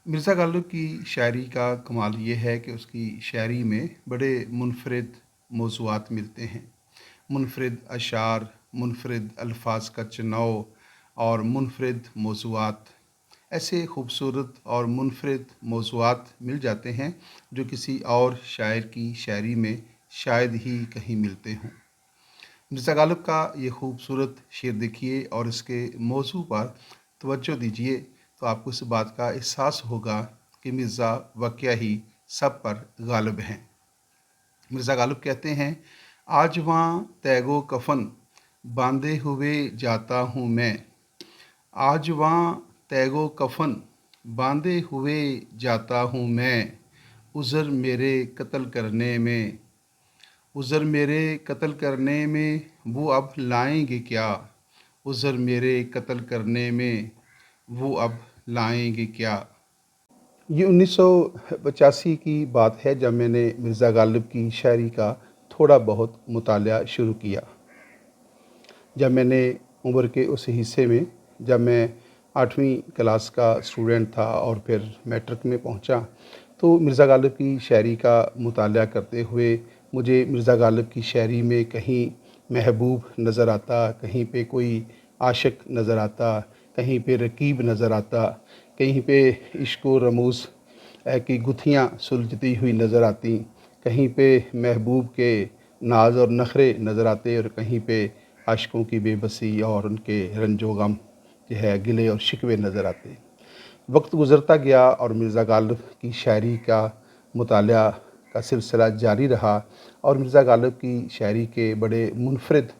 मिर्ज़ा गालिब की शायरी का कमाल ये है कि उसकी शायरी में बड़े मुनफ़रिद मौज़ूआत मिलते हैं। मुनफ़रिद अशार, मुनफ़रिद अल्फ़ाज़ का चुनाव और मुनफ़रिद मौज़ूआत, ऐसे खूबसूरत और मुनफ़रिद मौज़ूआत मिल जाते हैं जो किसी और शायर की शायरी में शायद ही कहीं मिलते हों। मिर्ज़ा गालिब का ये खूबसूरत शेर देखिए और इसके मौज़ू पर तवज्जो दीजिए तो आपको इस बात का एहसास होगा कि मिर्ज़ा वाक़या ही सब पर गालिब हैं। मिर्ज़ा गालिब कहते हैं, आज वहाँ तैगो कफ़न बांधे हुए जाता हूँ मैं। आज वहाँ तैगो कफ़न बांधे हुए जाता हूँ मैं। उज़र मेरे कत्ल करने में, उज़र मेरे कत्ल करने में वो अब लाएंगे क्या। उज़र मेरे कत्ल करने में वो अब लाएंगे क्या। ये 1985 की बात है जब मैंने मिर्ज़ा गालिब की शायरी का थोड़ा बहुत मुताला शुरू किया। जब मैंने उम्र के उस हिस्से में, जब मैं 8वीं क्लास का स्टूडेंट था और फिर मैट्रिक में पहुंचा, तो मिर्ज़ा गालिब की शायरी का मुताला करते हुए मुझे मिर्ज़ा गालिब की शायरी में कहीं महबूब नज़र आता, कहीं पे कोई आशिक नज़र आता, कहीं पे रकीब नज़र आता, कहीं पे इश्क व रमूज़ की गुत्थियाँ सुलझती हुई नज़र आती, कहीं पे महबूब के नाज और नखरे नज़र आते और कहीं पे आशिकों की बेबसी और उनके रंजो गम जो है गिले और शिकवे नज़र आते। वक्त गुज़रता गया और मिर्ज़ा गालिब की शायरी का मुताला का सिलसिला जारी रहा और मिर्ज़ा गालिब की शायरी के बड़े मुनफ़रिद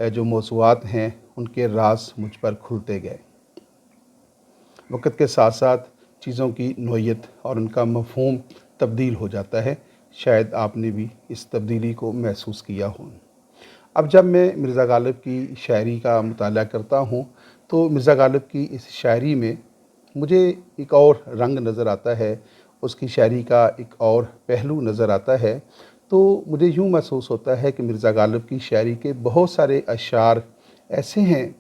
जो मौज़ूआत हैं उनके राज मुझ पर खुलते गए। वक्त के साथ साथ चीज़ों की नोयत और उनका मफ़हूम तब्दील हो जाता है। शायद आपने भी इस तब्दीली को महसूस किया हो। अब जब मैं मिर्ज़ा गालिब की शायरी का मुताला करता हूँ तो मिर्ज़ा गालिब की इस शायरी में मुझे एक और रंग नज़र आता है, उसकी शायरी का एक और पहलू नज़र आता है। तो मुझे यूँ महसूस होता है कि मिर्ज़ा गालिब की शायरी के बहुत सारे अशार ऐसे हैं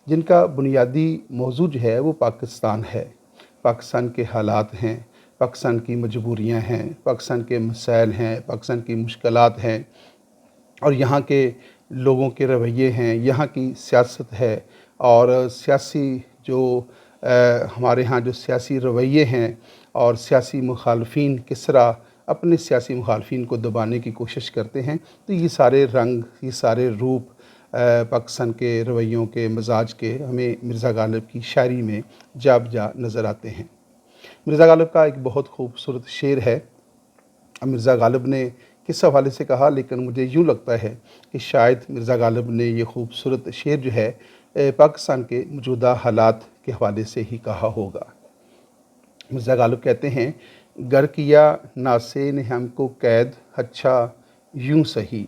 जिनका बुनियादी मौज़ू जो है वो पाकिस्तान है। पाकिस्तान के हालात हैं, पाकिस्तान की मजबूरियाँ हैं, पाकिस्तान के मसाइल हैं, पाकिस्तान की मुश्किलात हैं और यहाँ के लोगों के रवैये हैं, यहाँ की सियासत है और सियासी जो हमारे यहाँ जो सियासी रवैये हैं और सियासी मुखालफिन किस तरह अपने सियासी मुखालफिन को दबाने की कोशिश करते हैं। तो ये सारे रंग, ये सारे रूप पाकिस्तान के रवैयों के, मिजाज के हमें मिर्ज़ा गालिब की शायरी में जा बजा नज़र आते हैं। मिर्ज़ा गालिब का एक बहुत खूबसूरत शेर है। मिर्ज़ा गालिब ने किस हवाले से कहा, लेकिन मुझे यूँ लगता है कि शायद मिर्ज़ा गालिब ने ये खूबसूरत शेर जो है पाकिस्तान के मौजूदा हालात के हवाले से ही कहा होगा। मिर्ज़ा गालिब कहते हैं, गर किया नासे ने हमको कैद अच्छा यूँ सही।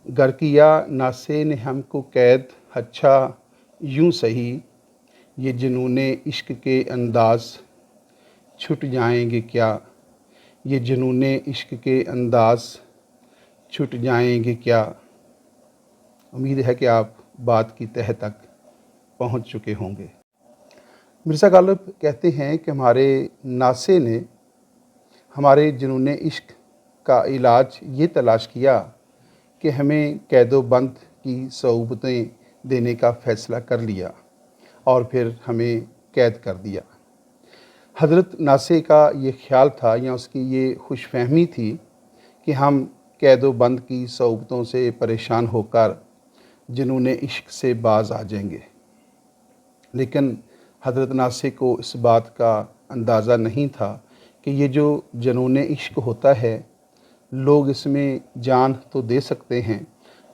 गर किया नासे ने हमको कैद अच्छा यूँ सही। ये जुनूने इश्क के अंदाज़ छूट जाएंगे क्या। ये जुनूने इश्क के अंदाज़ छूट जाएंगे क्या। उम्मीद है कि आप बात की तह तक पहुंच चुके होंगे। मिर्ज़ा गालिब कहते हैं कि हमारे नासे ने हमारे जुनूने इश्क का इलाज ये तलाश किया कि हमें कैदोबंद की सऊबतें देने का फ़ैसला कर लिया और फिर हमें कैद कर दिया। हज़रत नासे का ये ख़्याल था या उसकी ये खुशफ़हमी थी कि हम कैदोबंद की सऊबतों से परेशान होकर जुनूने इश्क से बाज़ आ जाएंगे। लेकिन हज़रत नासे को इस बात का अंदाज़ा नहीं था कि ये जो जुनूने इश्क होता है, लोग इसमें जान तो दे सकते हैं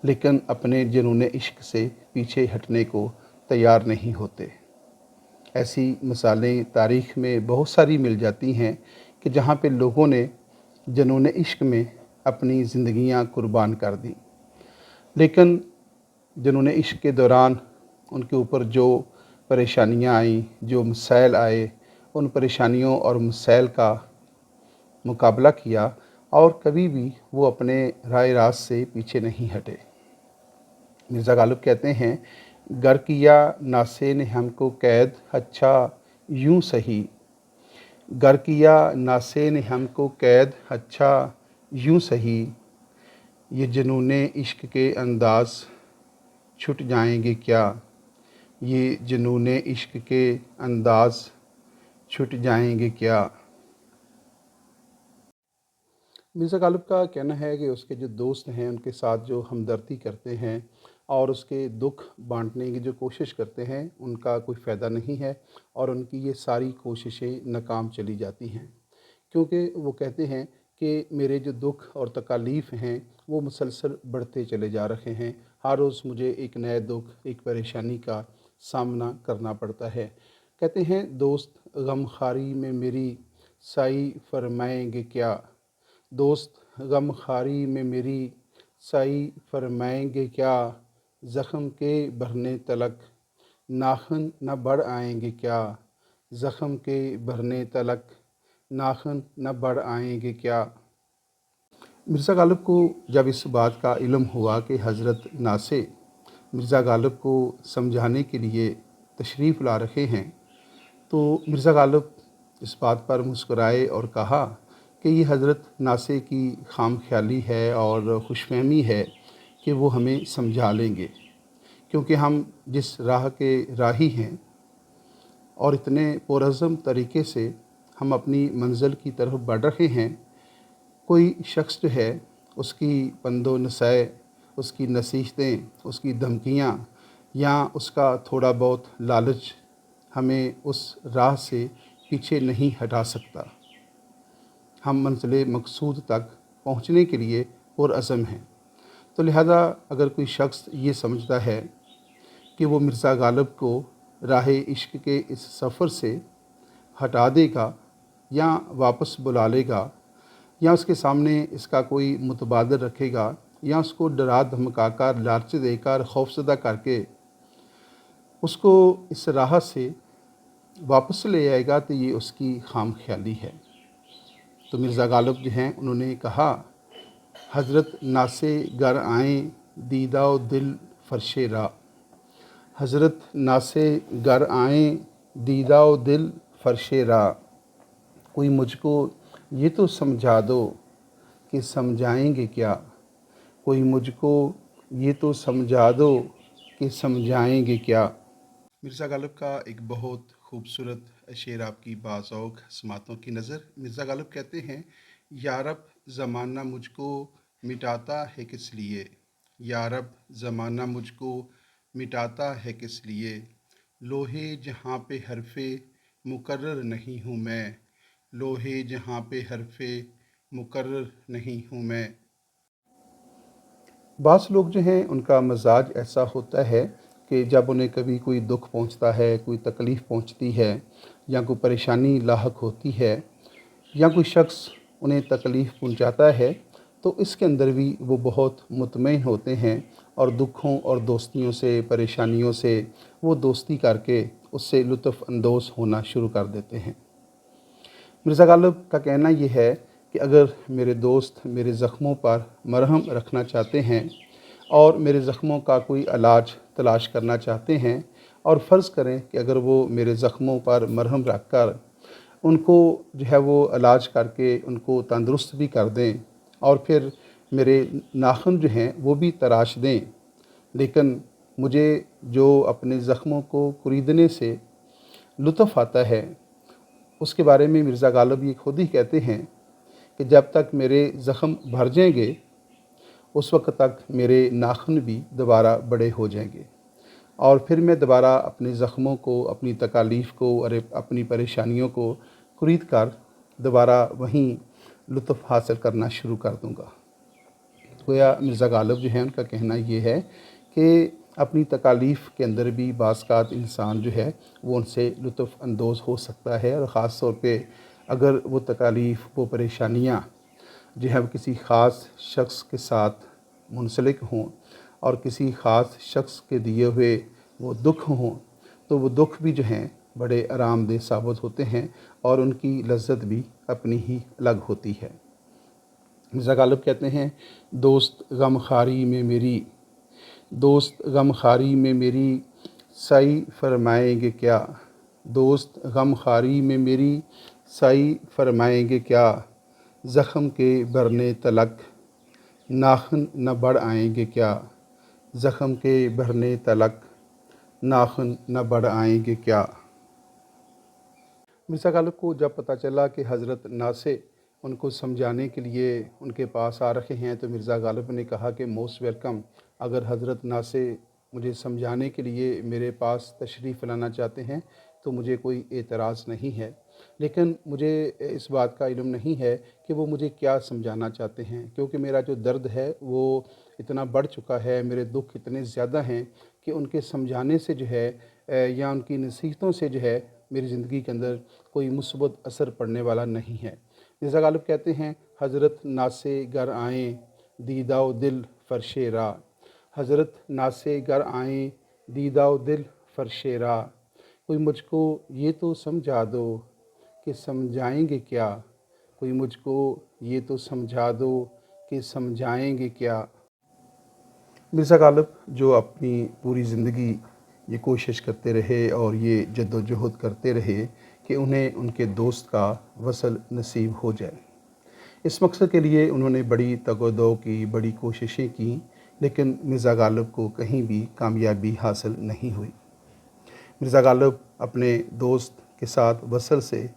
लेकिन अपने जुनूने इश्क से पीछे हटने को तैयार नहीं होते। ऐसी मिसालें तारीख़ में बहुत सारी मिल जाती हैं कि जहाँ पे लोगों ने जुनून इश्क में अपनी ज़िंदगियाँ कुर्बान कर दी, लेकिन जुनून इश्क के दौरान उनके ऊपर जो परेशानियाँ आईं, जो मसाइल आए, उन परेशानियों और मसाइल का मुकाबला किया और कभी भी वो अपने राह रास्त से पीछे नहीं हटे। मिर्ज़ा गालिब कहते हैं, गर किया नासे ने हमको कैद अच्छा यूँ सही। گر کیا ناسے نے ہم کو قید اچھا یوں سہی، یہ جنون عشق کے انداز چھٹ جائیں گے کیا، یہ جنون عشق کے انداز چھٹ جائیں گے کیا۔ مرزا غالب کا کہنا ہے کہ اس کے جو دوست ہیں ان کے ساتھ جو ہمدردی کرتے ہیں اور اس کے دکھ بانٹنے کی جو کوشش کرتے ہیں ان کا کوئی فائدہ نہیں ہے، اور ان کی یہ ساری کوششیں ناکام چلی جاتی ہیں، کیونکہ وہ کہتے ہیں کہ میرے جو دکھ اور تکالیف ہیں وہ مسلسل بڑھتے چلے جا رہے ہیں، ہر روز مجھے ایک نئے دکھ ایک پریشانی کا سامنا کرنا پڑتا ہے۔ کہتے ہیں دوست غم خواری میں میری سائی فرمائیں گے کیا، دوست غم خواری میں میری سائی فرمائیں گے کیا، زخم کے بھرنے تلک ناخن نہ بڑھ آئیں گے کیا، زخم کے بھرنے تلک ناخن نہ بڑھ آئیں گے کیا۔ مرزا غالب کو جب اس بات کا علم ہوا کہ حضرت ناصح مرزا غالب کو سمجھانے کے لیے تشریف لا رہے ہیں، تو مرزا غالب اس بات پر مسکرائے اور کہا کہ یہ حضرت ناصح کی خام خیالی ہے اور خوش فہمی ہے کہ وہ ہمیں سمجھا لیں گے، کیونکہ ہم جس راہ کے راہی ہیں اور اتنے پرعزم طریقے سے ہم اپنی منزل کی طرف بڑھ رہے ہیں، کوئی شخص جو ہے اس کی پند و نصیحت، اس کی نصیحتیں، اس کی دھمکیاں یا اس کا تھوڑا بہت لالچ ہمیں اس راہ سے پیچھے نہیں ہٹا سکتا۔ ہم منزل مقصود تک پہنچنے کے لیے پرعزم ہیں، تو لہذا اگر کوئی شخص یہ سمجھتا ہے کہ وہ مرزا غالب کو راہ عشق کے اس سفر سے ہٹا دے گا یا واپس بلا لے گا یا اس کے سامنے اس کا کوئی متبادل رکھے گا یا اس کو ڈرا دھمکا کر لالچ دے کر خوفزدہ کر کے اس کو اس راہ سے واپس لے آئے گا، تو یہ اس کی خام خیالی ہے۔ تو مرزا غالب جو ہیں انہوں نے کہا، حضرت ناصح گر آئیں دیدہ و دل فرش راہ، حضرت ناصح گر آئیں دیدہ و دل فرش راہ، کوئی مجھ کو یہ تو سمجھا دو کہ سمجھائیں گے کیا، کوئی مجھ کو یہ تو سمجھا دو کہ سمجھائیں گے کیا۔ مرزا غالب کا ایک بہت خوبصورت شعر آپ کی باذوق سماعتوں کی نظر۔ مرزا غالب کہتے ہیں، یا رب زمانہ مجھ کو مٹاتا ہے کس لیے، یا رب زمانہ مجھ کو مٹاتا ہے کس لیے، لوحے جہاں پہ حرف مقرر نہیں ہوں میں، لوحے جہاں پہ حرف مقرر نہیں ہوں میں۔ بعض لوگ جو ہیں ان کا مزاج ایسا ہوتا ہے کہ جب انہیں کبھی کوئی دکھ پہنچتا ہے، کوئی تکلیف پہنچتی ہے یا کوئی پریشانی لاحق ہوتی ہے یا کوئی شخص انہیں تکلیف پہنچاتا ہے، تو اس کے اندر بھی وہ بہت مطمئن ہوتے ہیں اور دکھوں اور دوستیوں سے، پریشانیوں سے وہ دوستی کر کے اس سے لطف اندوز ہونا شروع کر دیتے ہیں۔ مرزا غالب کا کہنا یہ ہے کہ اگر میرے دوست میرے زخموں پر مرہم رکھنا چاہتے ہیں اور میرے زخموں کا کوئی علاج تلاش کرنا چاہتے ہیں، اور فرض کریں کہ اگر وہ میرے زخموں پر مرہم رکھ کر ان کو جو ہے وہ علاج کر کے ان کو تندرست بھی کر دیں اور پھر میرے ناخن جو ہیں وہ بھی تراش دیں، لیکن مجھے جو اپنے زخموں کو خریدنے سے لطف آتا ہے، اس کے بارے میں مرزا غالب یہ خود ہی کہتے ہیں کہ جب تک میرے زخم بھر جائیں گے اس وقت تک میرے ناخن بھی دوبارہ بڑے ہو جائیں گے، اور پھر میں دوبارہ اپنے زخموں کو، اپنی تکالیف کو اور اپنی پریشانیوں کو خرید کر دوبارہ وہیں لطف حاصل کرنا شروع کر دوں گا۔ گویا مرزا غالب جو ہیں ان کا کہنا یہ ہے کہ اپنی تکالیف کے اندر بھی بعض اوقات انسان جو ہے وہ ان سے لطف اندوز ہو سکتا ہے، اور خاص طور پہ اگر وہ تکالیف، وہ پریشانیاں جو ہے وہ کسی خاص شخص کے ساتھ منسلک ہوں اور کسی خاص شخص کے دیے ہوئے وہ دکھ ہوں، تو وہ دکھ بھی جو ہیں بڑے آرام دہ ثابت ہوتے ہیں اور ان کی لذت بھی اپنی ہی الگ ہوتی ہے۔ مرزا غالب کہتے ہیں، دوست غم خواری میں میری، دوست غم خواری میں میری سائی فرمائیں گے کیا، دوست غم خواری میں میری साई फरमाएंगे क्या, ज़ख्म के भरने तलक नाखून न बढ़ आएंगे क्या, ज़ख्म के भरने तलक नाखून न बढ़ आएंगे क्या। मिर्ज़ा गालिब को जब पता चला कि हज़रत नासे उनको समझाने के लिए उनके पास आ रहे हैं, तो मिर्ज़ा गालिब ने कहा कि मोस्ट वेलकम, अगर हज़रत नासे मुझे समझाने के लिए मेरे पास तशरीफ़ लाना चाहते हैं तो मुझे कोई एतराज़ नहीं है, लेकिन मुझे इस बात का इल्म नहीं है कि वो मुझे क्या समझाना चाहते हैं, क्योंकि मेरा जो दर्द है वो इतना बढ़ चुका है, मेरे दुख इतने ज़्यादा हैं कि उनके समझाने से जो है या उनकी नसीहतों से जो है मेरी ज़िंदगी के अंदर कोई मुस्बत असर पड़ने वाला नहीं है। मिर्ज़ा गालिब कहते हैं, हज़रत नासे गर आएँ दीदाओ दिल फ़र्शे रा, हज़रत नासे गर आएँ दीदाओ दिल फ़र्शे रा, कोई मुझको ये तो समझा दो कि समझाएंगे क्या, कोई मुझको ये तो समझा दो कि समझाएंगे क्या। मिर्ज़ा गालिब जो अपनी पूरी ज़िंदगी ये कोशिश करते रहे और ये जद्दोजहद करते रहे कि उन्हें उनके दोस्त का वसल नसीब हो जाए, इस मकसद के लिए उन्होंने बड़ी तगोदो की, बड़ी कोशिशें की, लेकिन मिर्ज़ा गालिब को कहीं भी कामयाबी हासिल नहीं हुई। मिर्ज़ा गालिब अपने दोस्त के साथ वसल से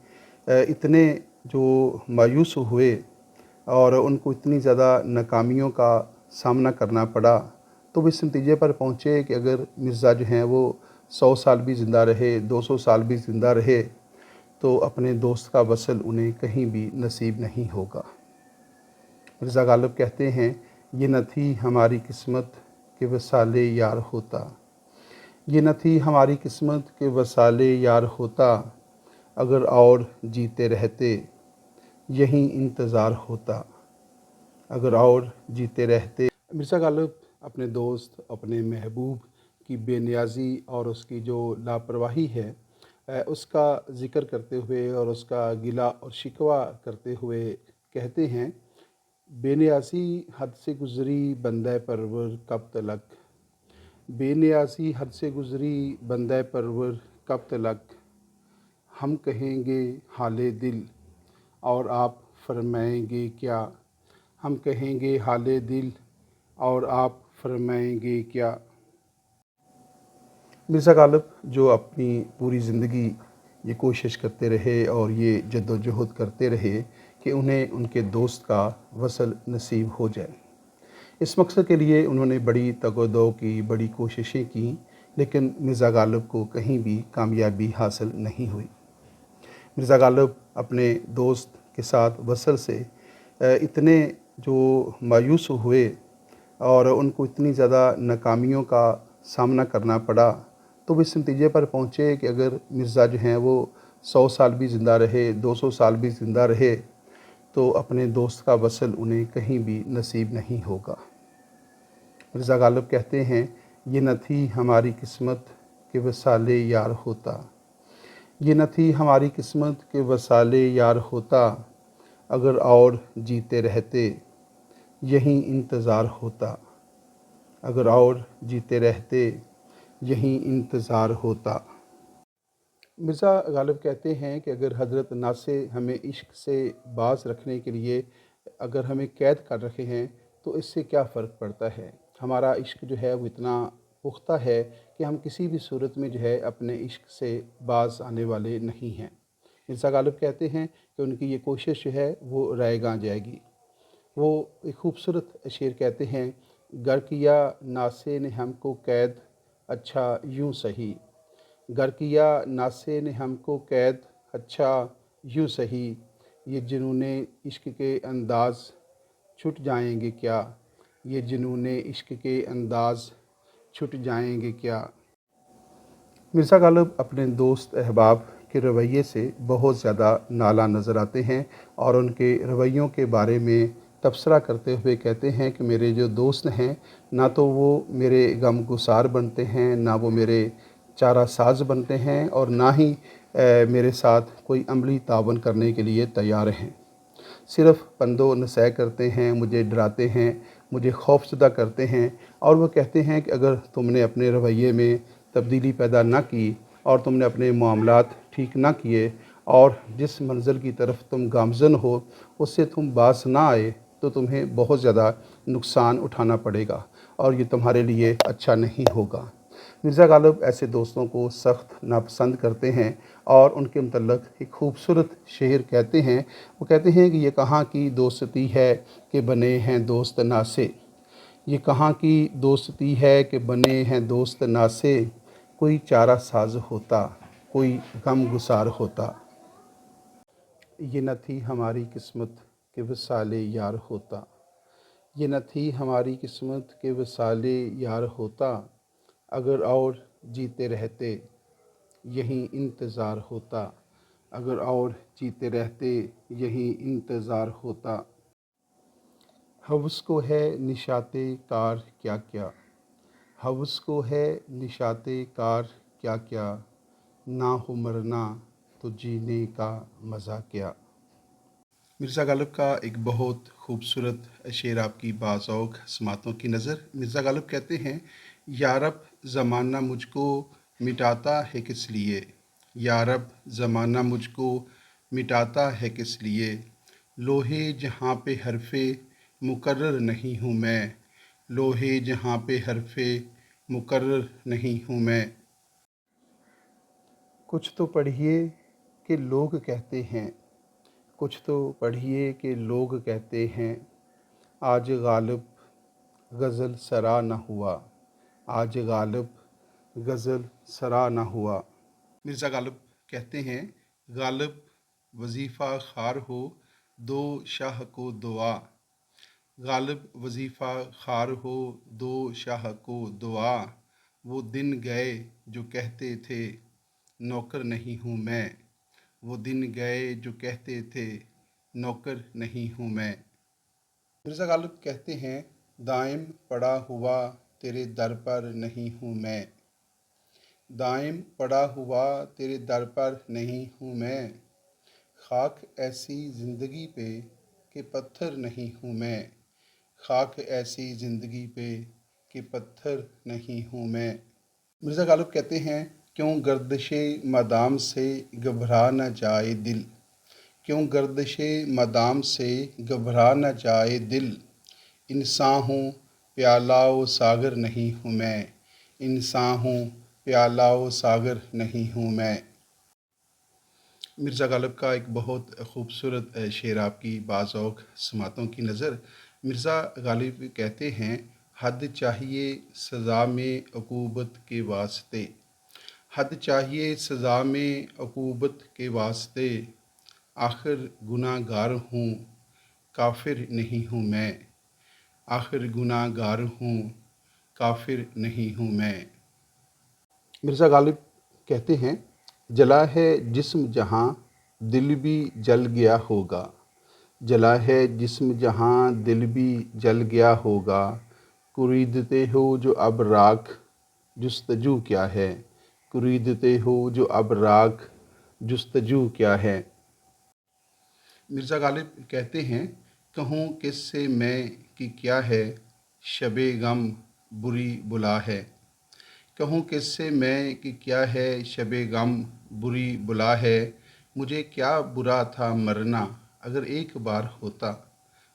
इतने जो मायूस हुए और उनको इतनी ज़्यादा नाकामियों का सामना करना पड़ा, तो वो इस नतीजे पर पहुँचे कि अगर मिर्ज़ा जो हैं वो 100 साल भी ज़िंदा रहे, 200 साल भी ज़िंदा रहे, तो अपने दोस्त का वसल उन्हें कहीं भी नसीब नहीं होगा। मिर्ज़ा गालिब कहते हैं, ये न थी हमारी किस्मत कि वसाले यार होता, ये न थी हमारी किस्मत कि वसाले यार होता, अगर और जीते रहते यहीं इंतज़ार होता, अगर और जीते रहते। मिर्ज़ा गालिब अपने दोस्त, अपने महबूब की बेनियाज़ी और उसकी जो लापरवाही है उसका ज़िक्र करते हुए और उसका गिला और शिकवा करते हुए कहते हैं, बेनियाज़ी हद से गुज़री बंदे परवर कब तलक, बेनियाज़ी हद से गुज़री बंदे परवर कब तलक, हम कहेंगे हाले दिल और आप फरमाएंगे क्या, हम कहेंगे हाले दिल और आप फरमाएंगे क्या। मिर्ज़ा गालिब जो अपनी पूरी ज़िंदगी ये कोशिश करते रहे और ये जद्दोजहद करते रहे कि उन्हें उनके दोस्त का वसल नसीब हो जाए, इस मकसद के लिए उन्होंने बड़ी तगोदो की, बड़ी कोशिशें की, लेकिन मिर्ज़ा गालिब को कहीं भी कामयाबी हासिल नहीं हुई। मिर्ज़ा गालिब अपने दोस्त के साथ वसल से इतने जो मायूस हुए और उनको इतनी ज़्यादा नाकामियों का सामना करना पड़ा, तो वो इस नतीजे पर पहुँचे कि अगर मिर्ज़ा जो हैं वो 100 साल भी ज़िंदा रहे, 200 साल भी ज़िंदा रहे, तो अपने दोस्त का वसल उन्हें कहीं भी नसीब नहीं होगा। मिर्ज़ा गालिब कहते हैं, ये न थी हमारी किस्मत कि वसाले यार होता, ये न थी हमारी किस्मत कि वसाले यार होता, अगर और जीते रहते यहीं इंतज़ार होता, अगर और जीते रहते यहीं इंतज़ार होता। मिर्ज़ा गालिब कहते हैं कि अगर हज़रत नासे हमें इश्क से बाज़ रखने के लिए अगर हमें कैद कर रखे हैं तो इससे क्या फ़र्क पड़ता है, हमारा इश्क जो है वो इतना पुख्ता है कि हम किसी भी सूरत में जो है अपने इश्क से बाज़ आने वाले नहीं हैं। मिर्ज़ा गालिब कहते हैं कि उनकी ये कोशिश जो है वो रायगां जाएगी। वो एक खूबसूरत शेर कहते हैं, गर किया नासे ने हमको कैद अच्छा यूँ सही, गर किया नासे ने हमको कैद अच्छा यूँ सही, ये जुनूने इश्क के अंदाज़ छूट जाएंगे क्या, ये जुनूने इश्क के अंदाज़ छूट जाएंगे क्या। मिर्ज़ा गालिब अपने दोस्त अहबाब के रवैये से बहुत ज़्यादा नाला नज़र आते हैं और उनके रवैयों के बारे में तबसरा करते हुए कहते हैं कि मेरे जो दोस्त हैं, ना तो वो मेरे गमगुसार बनते हैं, ना वो मेरे चारा साज बनते हैं और ना ही मेरे साथ कोई अमली तावन करने के लिए तैयार हैं। सिर्फ़ पंदो नसह करते हैं, मुझे डराते हैं, मुझे खौफज़दा करते हैं और वो कहते हैं कि अगर तुमने अपने रवैये में तब्दीली पैदा ना की और तुमने अपने मामलात ठीक ना किए اور جس منزل کی طرف تم گامزن ہو اس سے تم باز نہ آئے تو تمہیں بہت زیادہ نقصان اٹھانا پڑے گا اور یہ تمہارے لیے اچھا نہیں ہوگا۔ مرزا غالب ایسے دوستوں کو سخت ناپسند کرتے ہیں اور ان کے متعلق ایک خوبصورت شعر کہتے ہیں۔ وہ کہتے ہیں کہ یہ کہاں کی دوستی ہے کہ بنے ہیں دوست ناسے، یہ کہاں کی دوستی ہے کہ بنے ہیں دوست ناسے، کوئی چارہ ساز ہوتا، کوئی غم گسار ہوتا، یہ نہ تھی ہماری قسمت کہ وصال یار ہوتا، یہ نہ تھی ہماری قسمت کہ وصال یار ہوتا، اگر اور جیتے رہتے یہیں انتظار ہوتا، اگر اور جیتے رہتے یہیں انتظار ہوتا۔ ہوس کو ہے نشاط کار کیا کیا، ہوس کو ہے نشاط کار کیا کیا، نہ ہو مرنا تو جینے کا مزہ کیا۔ مرزا غالب کا ایک بہت خوبصورت شعر آپ کی باذوق سماعتوں کی نظر۔ مرزا غالب کہتے ہیں، یارب زمانہ مجھ کو مٹاتا ہے کس لیے، یارب زمانہ مجھ کو مٹاتا ہے کس لیے، لوہے جہاں پہ حرف مقرر نہیں ہوں میں، لوہے جہاں پہ حرف مقرر نہیں ہوں میں۔ کچھ تو پڑھیے کہ لوگ کہتے ہیں، کچھ تو پڑھیے کہ لوگ کہتے ہیں، آج غالب غزل سرا نہ ہوا، آج غالب غزل سرا نہ ہوا۔ مرزا غالب کہتے ہیں، غالب وظیفہ خوار ہو دو شاہ کو دعا، غالب وظیفہ خوار ہو دو شاہ کو دعا، وہ دن گئے جو کہتے تھے نوکر نہیں ہوں میں، وہ دن گئے جو کہتے تھے نوکر نہیں ہوں میں۔ مرزا غالب کہتے ہیں، دائم پڑا ہوا تیرے در پر نہیں ہوں میں، دائم پڑا ہوا تیرے در پر نہیں ہوں میں، خاک ایسی زندگی پہ کہ پتھر نہیں ہوں میں، خاک ایسی زندگی پہ کہ پتھر نہیں ہوں میں۔ مرزا غالب کہتے ہیں، کیوں گردش مدام سے گھبرا نہ جائے دل، کیوں گردش مدام سے گھبرا نہ جائے دل، انسان ہوں پیالہ و ساغر نہیں ہوں میں، انسان ہوں پیالہ و ساغر نہیں ہوں میں۔ مرزا غالب کا ایک بہت خوبصورت شعر آپ کی باذوق سماعتوں کی نظر۔ مرزا غالب کہتے ہیں، حد چاہیے سزا میں عقوبت کے واسطے، حد چاہیے سزا میں عقوبت کے واسطے، آخر گناہ گار ہوں کافر نہیں ہوں میں، آخر گناہ گار ہوں کافر نہیں ہوں میں۔ مرزا غالب کہتے ہیں، جلا ہے جسم جہاں دل بھی جل گیا ہوگا، جلا ہے جسم جہاں دل بھی جل گیا ہوگا، خریدتے ہو جو اب راکھ جستجو کیا ہے، خریدتے ہو جو اب راکھ جستجو کیا ہے۔ مرزا غالب کہتے ہیں، کہوں کس سے میں کہ کیا ہے شب غم بری بلا ہے، کہوں کس سے میں کہ کیا ہے شب غم بری بلا ہے، مجھے کیا برا تھا مرنا اگر ایک بار ہوتا،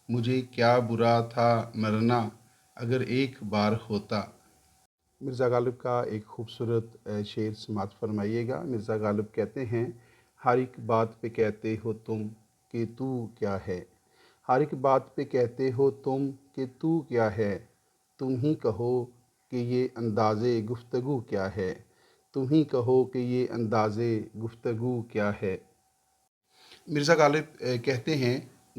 مجھے کیا برا تھا مرنا اگر ایک بار ہوتا۔ مرزا غالب کا ایک خوبصورت شعر سماعت فرمائیے گا۔ مرزا غالب کہتے ہیں، ہر ایک بات پہ کہتے ہو تم کہ تو کیا ہے، ہر ایک بات پہ کہتے ہو تم کہ تو کیا ہے، تم ہی کہو کہ یہ انداز گفتگو کیا ہے، تم ہی کہو کہ یہ انداز گفتگو کیا ہے۔ مرزا غالب کہتے ہیں،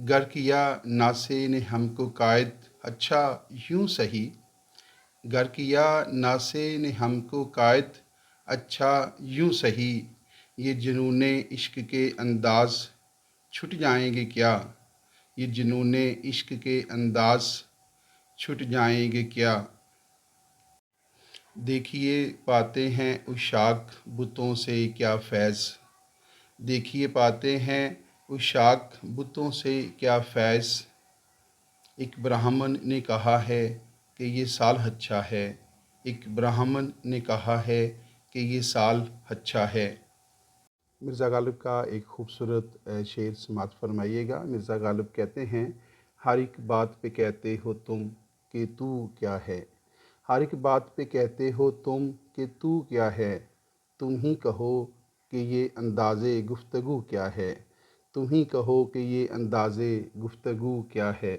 گر کیا ناسے نے ہم کو قائد اچھا یوں سہی، گر کیا ناسے نے ہم کو قائد اچھا یوں سہی، یہ جنون عشق کے انداز چھٹ جائیں گے کیا، یہ جنون عشق کے انداز چھٹ جائیں گے کیا، دیکھیے پاتے ہیں عشاق بتوں سے کیا فیض، دیکھیے پاتے ہیں عشاق بتوں سے کیا فیض، ایک برہمن نے کہا ہے کہ یہ سال اچھا ہے، ایک برہمن نے کہا ہے کہ یہ سال اچھا ہے۔ مرزا غالب کا ایک خوبصورت شعر سماعت فرمائیے گا۔ مرزا غالب کہتے ہیں، ہر ایک بات پہ کہتے ہو تم کہ تو کیا ہے، ہر ایک بات پہ کہتے ہو تم کہ تو کیا ہے، تم ہی کہو کہ یہ انداز گفتگو کیا ہے، تم ہی کہو کہ یہ انداز گفتگو کیا ہے۔